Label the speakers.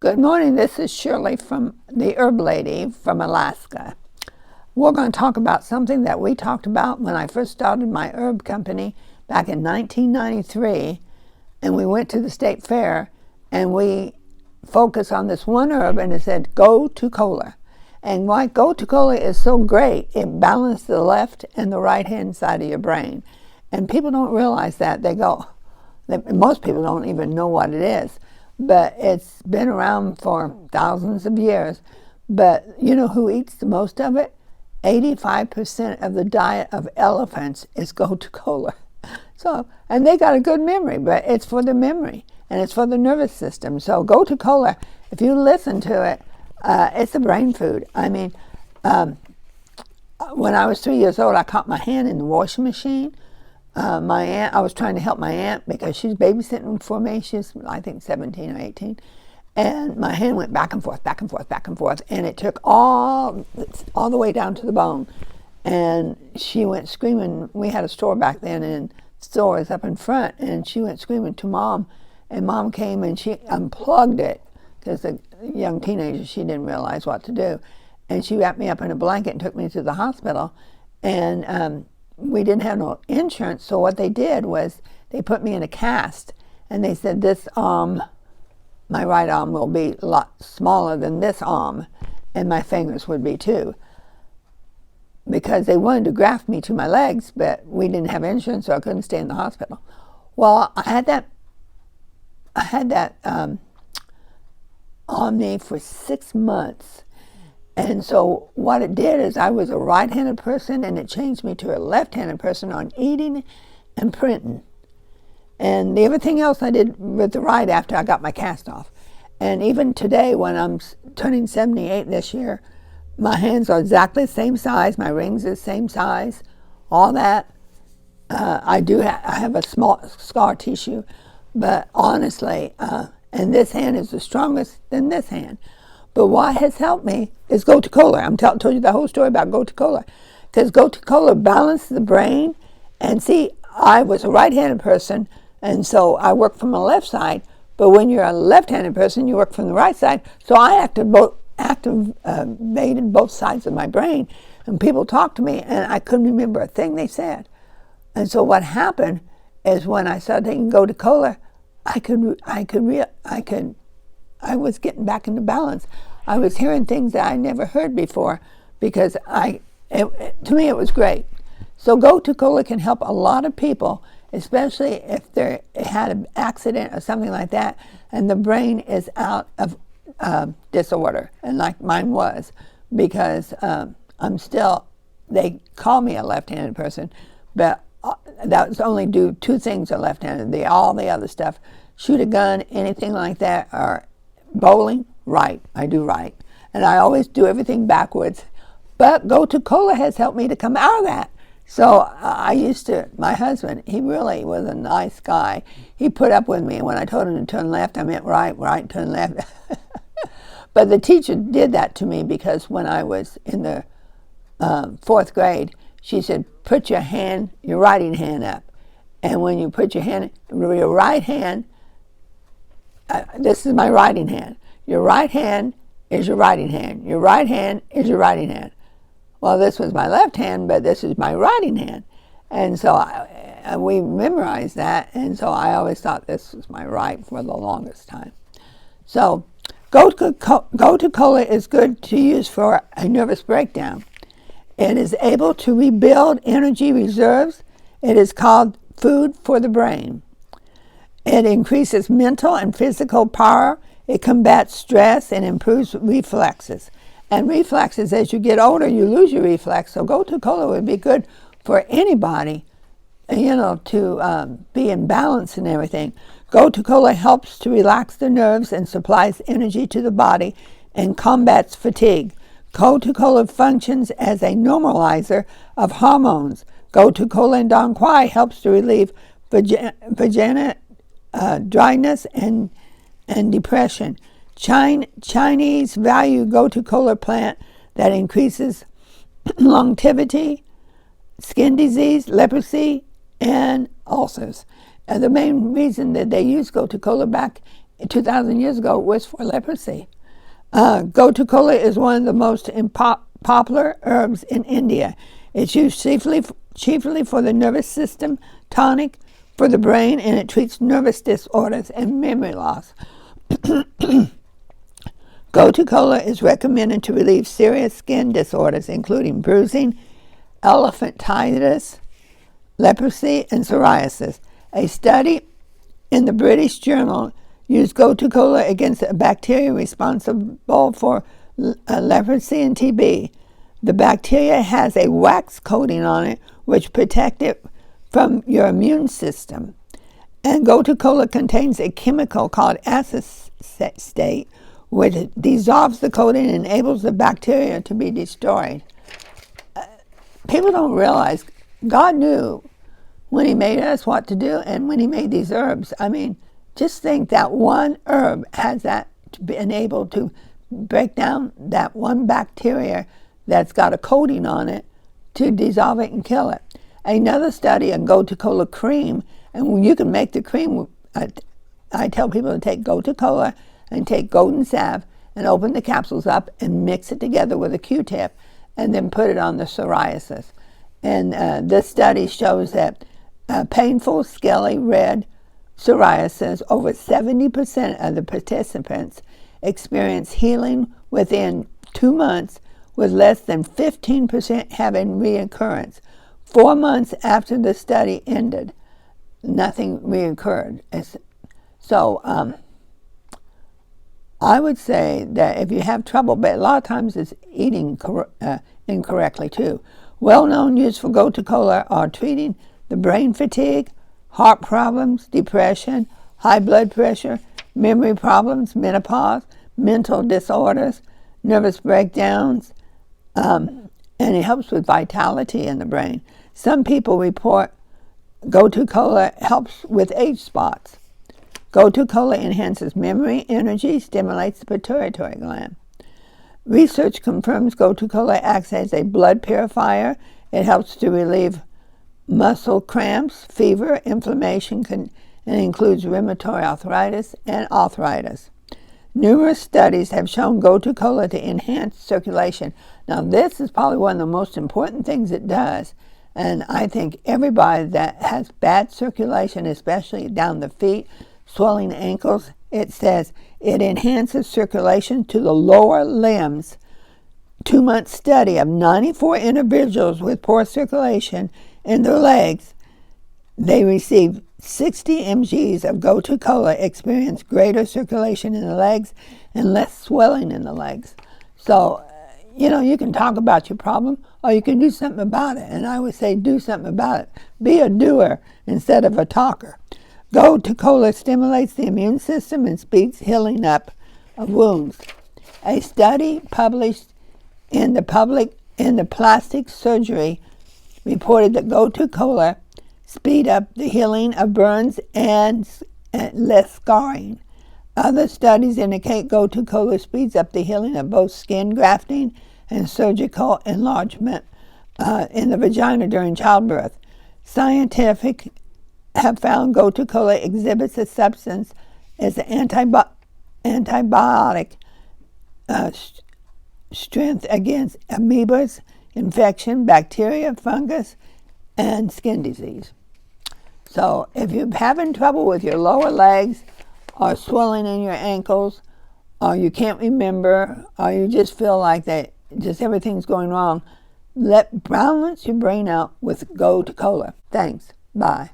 Speaker 1: Good morning, this is Shirley from the Herb Lady from Alaska. We're going to talk about something that we talked about when I first started my herb company back in 1993, and we went to the state fair and we focused on this one herb, and it said Gotu kola. And why Gotu kola is so great, it balances the left and the right hand side of your brain. And people don't realize that. Most people don't even know what it is. But it's been around for thousands of years. But you know who eats the most of it? 85% of the diet of elephants is Gotu kola. And they got a good memory, but it's for the memory and it's for the nervous system. So Gotu kola, if you listen to it, it's a brain food. I mean, when I was 3 years old, I caught my hand in the washing machine. My aunt, I was trying to help my aunt because she's babysitting for me. She's, I think, 17 or 18. And my hand went back and forth, back and forth, back and forth. And it took all the way down to the bone. And she went screaming. We had a store back then, and the store was up in front. And she went screaming to Mom. And Mom came and she unplugged it because the young teenager, she didn't realize what to do. And she wrapped me up in a blanket and took me to the hospital. And we didn't have no insurance, so what they did was they put me in a cast, and they said this arm, my right arm, will be a lot smaller than this arm, and my fingers would be too, because they wanted to graft me to my legs, but we didn't have insurance, so I couldn't stay in the hospital. Well, I had that on me for 6 months. And so what it did is I was a right-handed person, and it changed me to a left-handed person on eating and printing. And everything else I did with the right after I got my cast off. And even today, when I'm turning 78 this year, my hands are exactly the same size, my rings are the same size, all that. I have a small scar tissue, but honestly, and this hand is the strongest than this hand. But what has helped me is Gotu kola. I'm told you the whole story about Gotu kola, because Gotu kola balances the brain. And see, I was a right-handed person, and so I work from the left side. But when you're a left-handed person, you work from the right side. So I activated both sides of my brain, and people talked to me, and I couldn't remember a thing they said. And so what happened is when I started taking Gotu kola, I was getting back into balance. I was hearing things that I never heard before because to me it was great. So Gotu kola can help a lot of people, especially if they had an accident or something like that, and the brain is out of disorder, and like mine was, because they call me a left-handed person, but that's only do two things are left-handed. All the other stuff, shoot a gun, anything like that, or bowling, right, I do right. And I always do everything backwards. But Gotu kola has helped me to come out of that. So my husband, he really was a nice guy. He put up with me. And when I told him to turn left, I meant right, right, turn left. But the teacher did that to me because when I was in the fourth grade, she said, put your writing hand up. And when you put your right hand, this is my writing hand. Your right hand is your writing hand. Your right hand is your writing hand. Well, this was my left hand, but this is my writing hand. And so we memorized that, and so I always thought this was my right for the longest time. So Gotu kola is good to use for a nervous breakdown. It is able to rebuild energy reserves. It is called food for the brain. It increases mental and physical power. It combats stress and improves reflexes. And reflexes, as you get older, you lose your reflex. So Gotu kola would be good for anybody, to be in balance and everything. Gotu kola helps to relax the nerves and supplies energy to the body and combats fatigue. Gotu kola functions as a normalizer of hormones. Gotu kola and Dong Quai helps to relieve vaginal dryness and depression. Chinese value Gotu kola plant that increases longevity, skin disease, leprosy, and ulcers. And the main reason that they used Gotu kola back 2,000 years ago was for leprosy. Gotu kola is one of the most popular herbs in India. It's used chiefly for the nervous system, tonic for the brain, and it treats nervous disorders and memory loss. Gotu kola is recommended to relieve serious skin disorders, including bruising, elephantitis, leprosy, and psoriasis. A study in the British Journal used Gotu kola against a bacteria responsible for leprosy and TB. The bacteria has a wax coating on it which protects it from your immune system. And Gotu kola contains a chemical called acetate, which dissolves the coating and enables the bacteria to be destroyed. People don't realize God knew when he made us what to do, and when he made these herbs. I mean, just think that one herb has that been able to break down that one bacteria that's got a coating on it to dissolve it and kill it. Another study on Gotu kola cream, and when you can make the cream, I tell people to take Gotu kola and take golden salve and open the capsules up and mix it together with a Q-tip and then put it on the psoriasis. And this study shows that painful, scaly, red psoriasis, over 70% of the participants experience healing within 2 months, with less than 15% having reoccurrence. 4 months after the study ended, nothing reoccurred. So I would say that if you have trouble, but a lot of times it's eating incorrectly too. Well-known use for Gotu kola are treating the brain fatigue, heart problems, depression, high blood pressure, memory problems, menopause, mental disorders, nervous breakdowns, and it helps with vitality in the brain. Some people report Gotu kola helps with age spots. Gotu kola enhances memory, energy, stimulates the pituitary gland. Research confirms Gotu kola acts as a blood purifier. It helps to relieve muscle cramps, fever, inflammation, and includes rheumatoid arthritis and arthritis. Numerous studies have shown Gotu kola to enhance circulation. Now, this is probably one of the most important things it does. And I think everybody that has bad circulation, especially down the feet, swelling ankles, it says it enhances circulation to the lower limbs. 2-month study of 94 individuals with poor circulation in their legs, they received 60 mgs of Gotu kola, experienced greater circulation in the legs and less swelling in the legs. So, you can talk about your problem or you can do something about it. And I would say do something about it. Be a doer instead of a talker. Gotu kola stimulates the immune system and speeds healing up of wounds. A study published in the plastic surgery reported that Gotu kola speed up the healing of burns and less scarring. Other studies indicate Gotu kola speeds up the healing of both skin grafting and surgical enlargement in the vagina during childbirth. Scientific have found Gotu kola exhibits a substance as an antibiotic strength against amoebas, infection, bacteria, fungus, and skin disease. So if you're having trouble with your lower legs or swelling in your ankles, or you can't remember, or you just feel like that just everything's going wrong, balance your brain out with Gotu kola. Thanks. Bye.